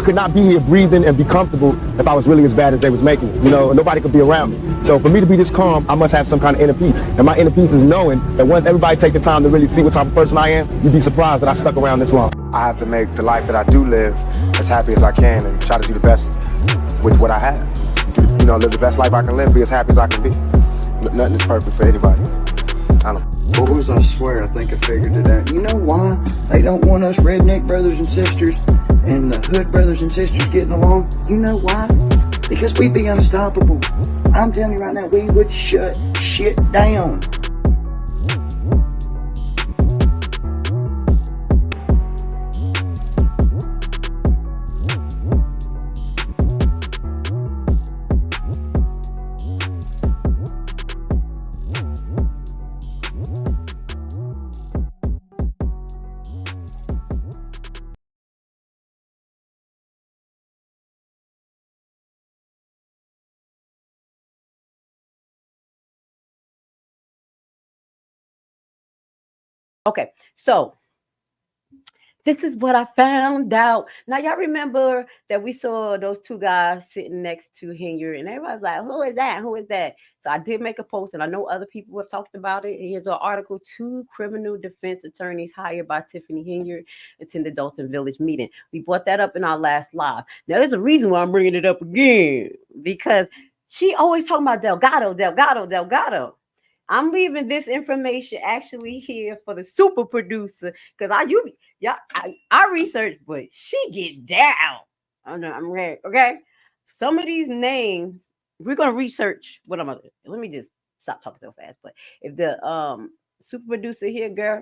could not be here breathing and be comfortable if I was really as bad as they was making it. You know, nobody could be around me. So for me to be this calm, I must have some kind of inner peace. And my inner peace is knowing that once everybody take the time to really see what type of person I am, you'd be surprised that I stuck around this long. I have to make the life that I do live as happy as I can and try to do the best with what I have. You know, live the best life I can live, be as happy as I can be. Nothing is perfect for anybody. I don't know. Boys, I swear, I think I figured it out. You know why they don't want us redneck brothers and sisters and the hood brothers and sisters getting along? You know why? Because we'd be unstoppable. I'm telling you right now, we would shut shit down. Okay, so this is what I found out. Now, y'all remember that we saw those two guys sitting next to Henyard, and everybody's like, who is that? Who is that? So I did make a post, and I know other people have talked about it. Here's an article: 2 criminal defense attorneys hired by Tiffany Henyard attend the Dolton Village meeting. We brought that up in our last live. Now, there's a reason why I'm bringing it up again, because she always talking about Delgado, Delgado, Delgado. I'm leaving this information actually here for the super producer, because I research, but she get down. I'm ready. Okay, some of these names we're gonna research. What I'm gonna let me just stop talking so fast. But if the super producer here, girl,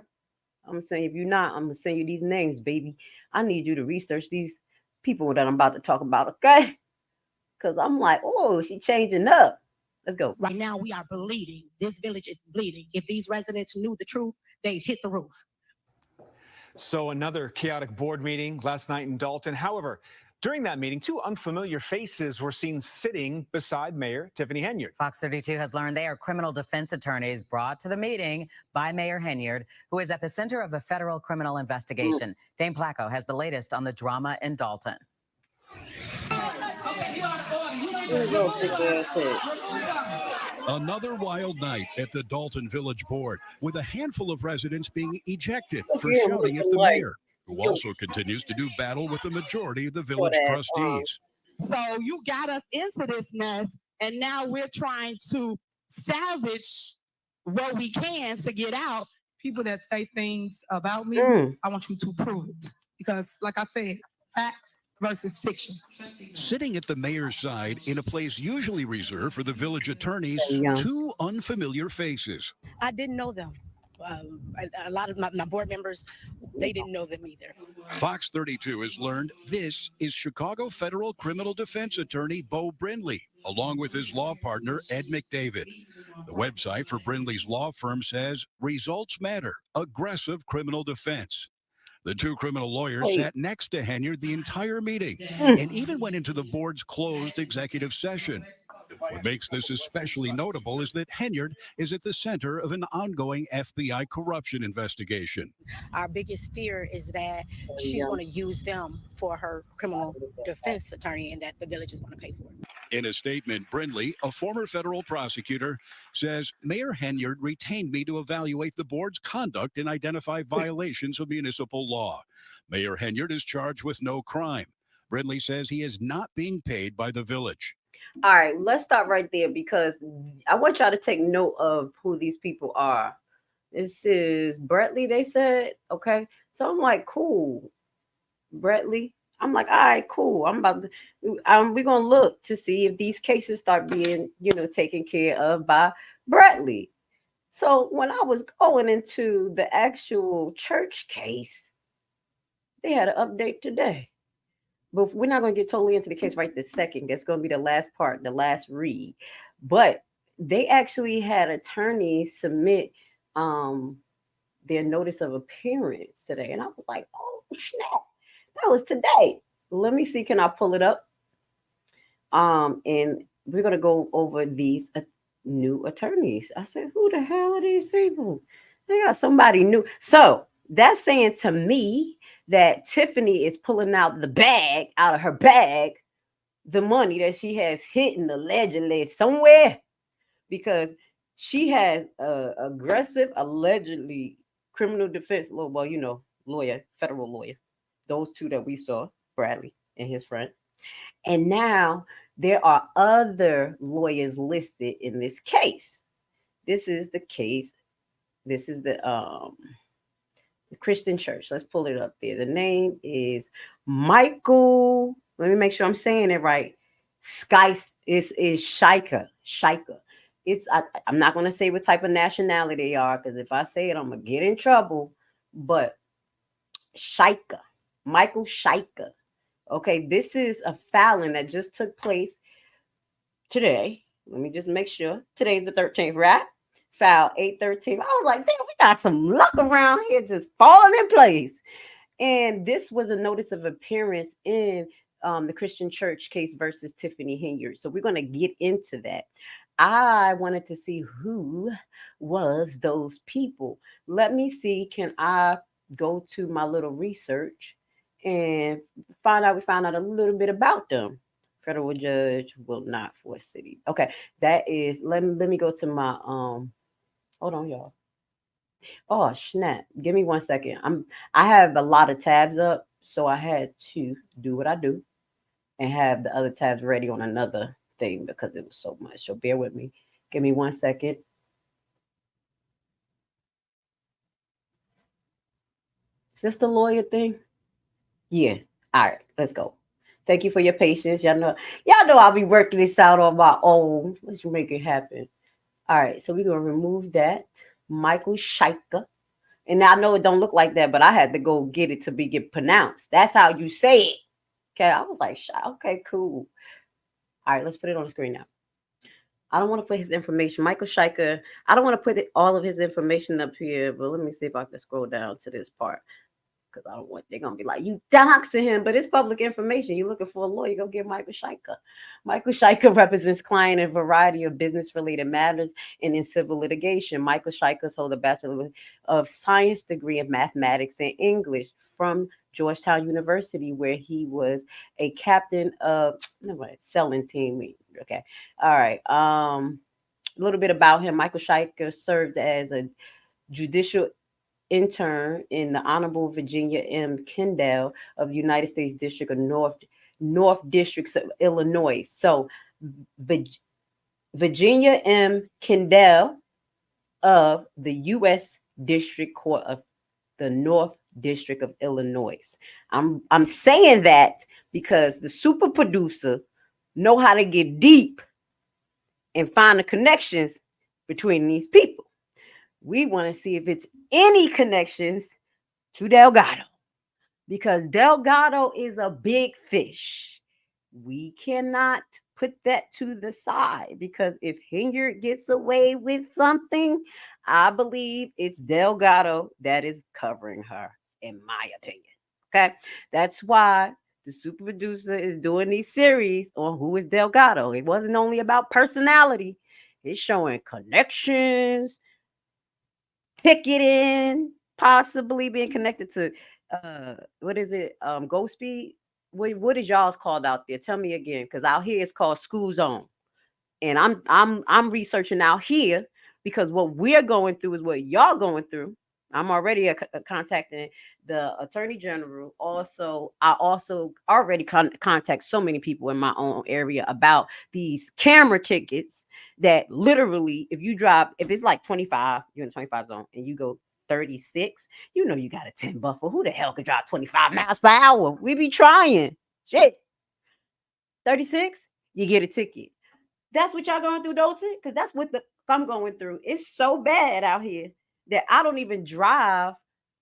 I'm gonna say if you're not, I'm gonna send you these names, baby. I need you to research these people that I'm about to talk about. Okay, because I'm like, oh, she changing up. Let's go. Right now, we are bleeding. This village is bleeding. If these residents knew the truth, they'd hit the roof. So another chaotic board meeting last night in Dolton. However, during that meeting, 2 unfamiliar faces were seen sitting beside Mayor Tiffany Henyard. Fox 32 has learned they are criminal defense attorneys brought to the meeting by Mayor Henyard, who is at the center of a federal criminal investigation. Dane Placco has the latest on the drama in Dolton. Another wild night at the Dolton Village Board, with a handful of residents being ejected for shouting at the mayor, who also continues to do battle with the majority of the village trustees. So you got us into this mess, and now we're trying to salvage what we can to get out. People that say things about me, I want you to prove it. Because, like I said, fact versus fiction. Sitting at the mayor's side in a place usually reserved for the village attorneys, 2 unfamiliar faces. I didn't know them. A lot of my board members, they didn't know them either. Fox 32 has learned this is Chicago federal criminal defense attorney Bo Brindley, along with his law partner Ed McDavid. The website for Brindley's law firm says results matter, aggressive criminal defense. The 2 criminal lawyers sat next to Henyard the entire meeting and even went into the board's closed executive session. What makes this especially notable is that Henyard is at the center of an ongoing FBI corruption investigation. Our biggest fear is that she's going to use them for her criminal defense attorney and that the village is going to pay for it. In a statement, Brindley, a former federal prosecutor, says Mayor Henyard retained me to evaluate the board's conduct and identify violations of municipal law. Mayor Henyard is charged with no crime. Brindley says he is not being paid by the village. All right, let's stop right there, because I want y'all to take note of who these people are. This is Bradley, they said. Okay, so I'm like, cool, Bradley. I'm like, all right, cool. We're gonna look to see if these cases start being, taken care of by Bradley. So when I was going into the actual church case, they had an update today. But we're not going to get totally into the case right this second. That's going to be the last part, the last read. But they actually had attorneys submit their notice of appearance today. And I was like, oh, snap. That was today. Let me see. Can I pull it up? And we're going to go over these new attorneys. I said, who the hell are these people? They got somebody new. So that's saying to me that Tiffany is pulling out of her bag, the money that she has hidden allegedly somewhere, because she has aggressive, allegedly criminal defense lawyer. Well, you know, lawyer, federal lawyer. Those two that we saw, Bradley and his friend. And now there are other lawyers listed in this case. This is the case. This is the Christian church. Let's pull it up there. The name is Michael. Let me make sure I'm saying it right. Is Schalka. Schalka. I'm not going to say what type of nationality they are, because if I say it, I'm going to get in trouble. But Schalka. Michael Schalka. Okay, this is a filing that just took place today. Let me just make sure. Today's the 13th, right? File 813. I was like, damn, we got some luck around here just falling in place. And this was a notice of appearance in the Christian church case versus Tiffany Henyard. So we're going to get into that. I wanted to see who was those people. Let me see. Can I go to my little research and we found out a little bit about them. Federal judge will not force city. Okay, that is. Let me go to my Hold on, y'all. Oh snap! Give me 1 second. I have a lot of tabs up, so I had to do what I do and have the other tabs ready on another thing because it was so much. So bear with me. Give me 1 second. Is this the lawyer thing? Yeah. All right, let's go. Thank you for your patience. Y'all know I'll be working this out on my own. Let's make it happen. All right, so we're gonna remove that. Michael Schalka. And I know it don't look like that, but I had to go get it to get pronounced. That's how you say it. Okay, I was like, okay, cool. All right, let's put it on the screen now. I don't want to put his information. Michael Schalka, I don't want to put all of his information up here, but let me see if I can scroll down to this part. Because I don't want, they're going to be like, you doxing him, but it's public information. You're looking for a lawyer, go get Michael Schalka. Michael Schalka represents client in a variety of business-related matters and in civil litigation. Michael Schalka holds a Bachelor of Science degree in mathematics and English from Georgetown University, where he was a captain of selling team. Okay. All right. A little bit about him. Michael Schalka served as a judicial intern in the Honorable Virginia M. Kendall of the United States District of North Districts of Illinois. So Virginia M. Kendall of the U.S. District Court of the North District of Illinois. I'm saying that because the super producer know how to get deep and find the connections between these people. We want to see if it's any connections to Delgado, because Delgado is a big fish. We cannot put that to the side, because if Henyard gets away with something, I believe it's Delgado that is covering her, in my opinion. Okay, that's why the super producer is doing these series on who is Delgado. It wasn't only about personality, it's showing connections, ticketing, possibly being connected to what is it? Go Speed. What is y'all's called out there? Tell me again, because out here it's called School Zone. And I'm researching out here because what we're going through is what y'all going through. I'm already contacting the Attorney General. I also already contact so many people in my own area about these camera tickets that literally, if it's like 25, you're in the 25 zone and you go 36, you know you got a 10 buffer. Who the hell could drive 25 miles per hour? We be trying. Shit. 36, you get a ticket. That's what y'all going through, Dolton? Because that's what I'm going through. It's so bad out here that I don't even drive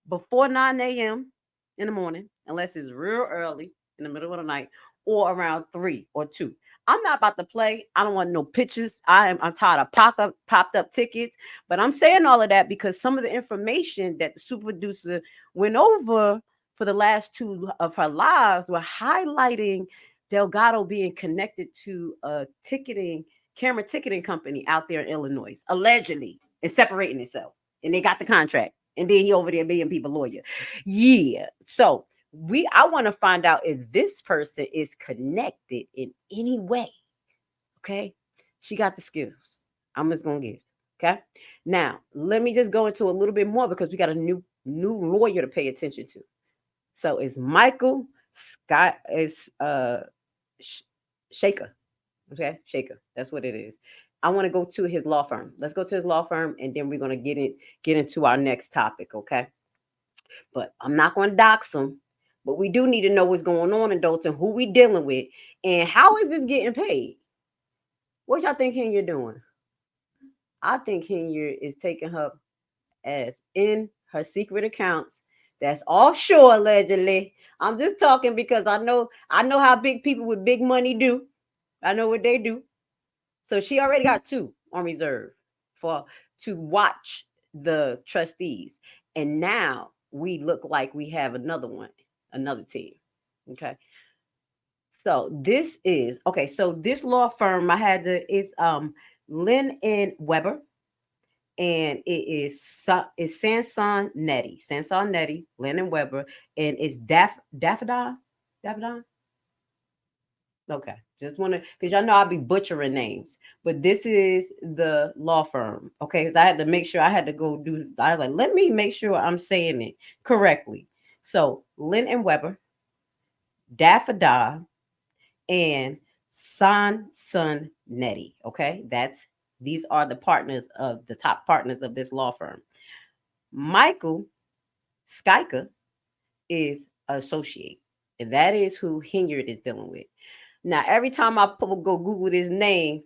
before 9 a.m. in the morning, unless it's real early in the middle of the night or around 3 or 2. I'm not about to play. I don't want no pictures. I'm tired of popped up tickets. But I'm saying all of that because some of the information that the super producer went over for the last 2 of her lives were highlighting Delgado being connected to a camera ticketing company out there in Illinois, allegedly, and separating itself. And they got the contract. And then he over there being people lawyer. Yeah. So I want to find out if this person is connected in any way. Okay. She got the skills. I'm just gonna give. Okay. Now let me just go into a little bit more because we got a new lawyer to pay attention to. So it's Michael Scott is Schalka. Okay, Schalka. That's what it is. I want to go to his law firm. Let's go to his law firm, and then we're gonna get into our next topic. Okay. But I'm not going to dox him. But we do need to know what's going on in Dolton, who we dealing with, and how is this getting paid? What y'all think Henyard doing? I think Henyard is taking her as in her secret accounts that's offshore allegedly. I'm just talking because I know how big people with big money do. I know what they do. So she already got 2 on reserve to watch the trustees. And now we look like we have another team. Okay. So this is okay. So this law firm is Lynn and Weber, and it is Sanson Nettie, Lynn and Weber, and it's Daffodon. Okay, just want to, because y'all know I'll be butchering names, but this is the law firm. Okay, because I had to make sure I was like, let me make sure I'm saying it correctly. So Lynn and Weber, Daffodon, and Sanson Nettie. Okay, these are the top partners of this law firm. Michael Schalka is associate, and that is who Henyard is dealing with. Now, every time I go Google this name,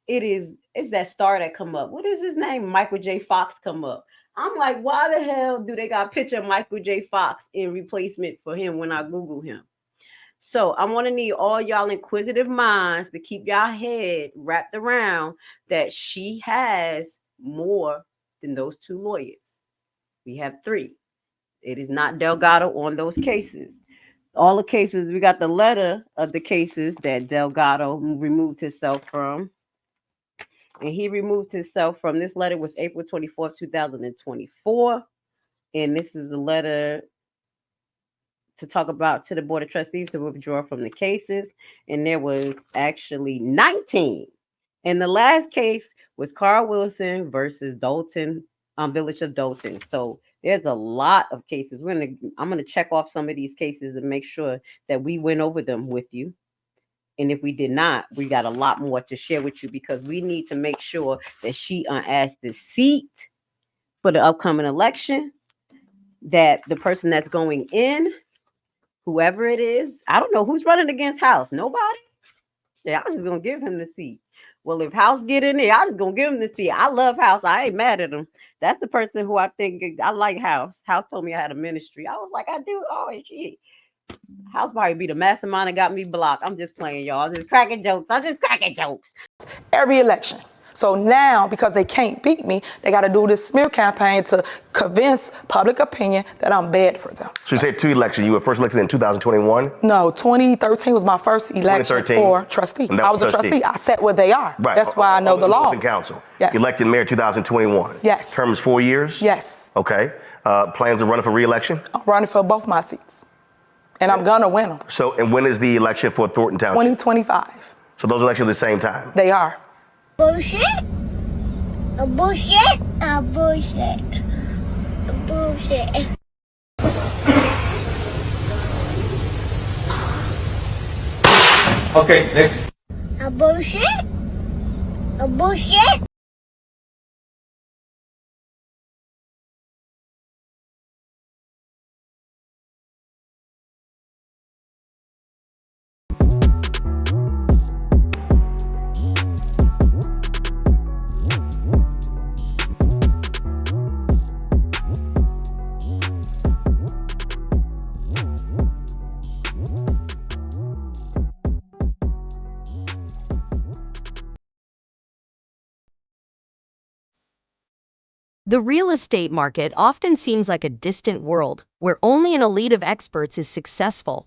it's that star that come up. What is his name? Michael J. Fox come up. I'm like, why the hell do they got a picture of Michael J. Fox in replacement for him when I Google him? So I want to need all y'all inquisitive minds to keep y'all head wrapped around that she has more than those 2 lawyers. We have 3. It is not Delgado on those cases. All the cases, we got the letter of the cases that Delgado removed himself from. And he removed himself from, this letter was April 24th, 2024. And this is the letter to talk about to the Board of Trustees to withdraw from the cases. And there was actually 19. And the last case was Carl Wilson versus Dolton, Village of Dolton. So there's a lot of cases. I'm gonna check off some of these cases and make sure that we went over them with you. And if we did not, we got a lot more to share with you because we need to make sure that she unasked the seat for the upcoming election, that the person that's going in, whoever it is, I don't know who's running against House. Nobody? Yeah, I'm just gonna give him the seat. Well, if House get in there, I'm just gonna give him the seat. I love House. I ain't mad at him. That's the person who I think I like. House told me I had a ministry. I was like, I do. Oh, shit. House probably be the mastermind that got me blocked. I'm just playing, y'all. I'm just cracking jokes. Every election. So now, because they can't beat me, they got to do this smear campaign to convince public opinion that I'm bad for them. So you said 2 elections. You were first elected in 2021? No, 2013 was my first election for trustee. I was a trustee. I sat where they are. Right. That's why I know the law. Council. Yes. Elected mayor 2021. Yes. Terms 4 years? Yes. Okay. Plans of running for re-election? I'm running for both my seats. And I'm going to win them. So, and when is the election for Thornton Township? 2025. So those elections at the same time? They are. Bullshit. A bullshit. A bullshit. A bullshit. Okay, next. A bullshit. A bullshit. The real estate market often seems like a distant world where only an elite of experts is successful.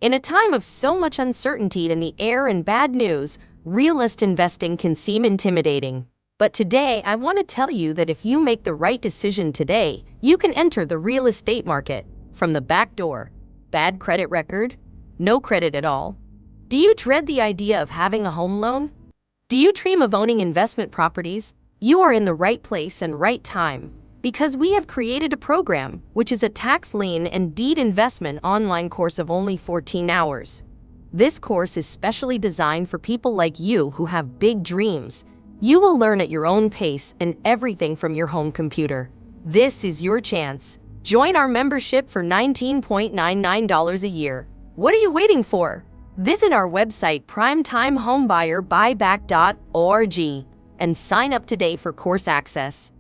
In a time of so much uncertainty in the air and bad news, realist investing can seem intimidating. But today, I want to tell you that if you make the right decision today, you can enter the real estate market from the back door. Bad credit record? No credit at all? Do you dread the idea of having a home loan? Do you dream of owning investment properties? You are in the right place and right time, because we have created a program, which is a tax lien and deed investment online course of only 14 hours. This course is specially designed for people like you who have big dreams. You will learn at your own pace and everything from your home computer. This is your chance. Join our membership for $19.99 a year. What are you waiting for? Visit our website primetimehomebuyerBuyback.org and sign up today for course access.